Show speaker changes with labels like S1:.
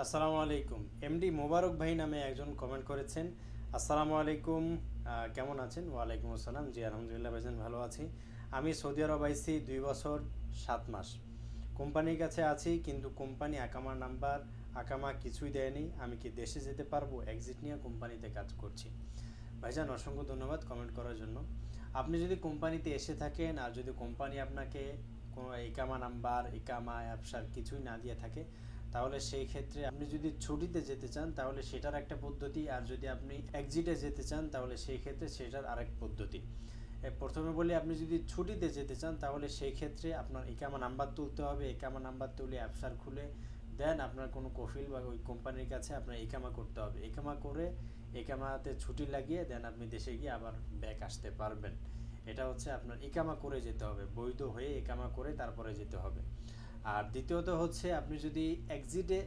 S1: আসসালামু আলাইকুম। এমডি মোবারক ভাই নামে একজন কমেন্ট করেছেন। আসসালামু আলাইকুম, কেমন আছেন? ওয়ালাইকুম আসসালাম। জি আলহামদুলিল্লাহ ভাইজান ভালো আছি। আমি সৌদি আরব আইছি 2 বছর 7 মাস। কোম্পানির কাছে আছি, কিন্তু কোম্পানি আকামার নাম্বার আকামা কিছুই দেয়নি। আমি কি দেশে যেতে পারবো? এক্সিট নিয়ে কোম্পানিতে কাজ করছি। ভাইজান অসংখ্য ধন্যবাদ কমেন্ট করার জন্য। আপনি যদি কোম্পানিতে এসে থাকেন আর যদি কোম্পানি আপনাকে কোনো ইকামা নাম্বার ইকামা অ্যাপসার কিছুই না দিয়ে থাকে, তাহলে সেই ক্ষেত্রে আপনি যদি ছুটিতে যেতে চান তাহলে সেটার একটা পদ্ধতি, আর যদি আপনি এক্সিটে যেতে চান তাহলে সেই ক্ষেত্রে সেটার আরেক পদ্ধতি। প্রথমে বলি, আপনি যদি ছুটিতে যেতে চান তাহলে সেই ক্ষেত্রে আপনার ইকামা নাম্বার তুলতে হবে। ইকামা নাম্বার তুলে অ্যাপসার খুলে দেন আপনার কোনো কফিল বা ওই কোম্পানির কাছে আপনার ইকামা করতে হবে। ইকামা করে ইকামাতে ছুটি লাগিয়ে দেন আপনি দেশে গিয়ে আবার ব্যাক আসতে পারবেন। এটা হচ্ছে আপনার ইকামা করে যেতে হবে, বৈধ হয়ে ইকামা করে তারপরে যেতে হবে। আর দ্বিতীয়ত হচ্ছে, আপনি যদি এক্সিটে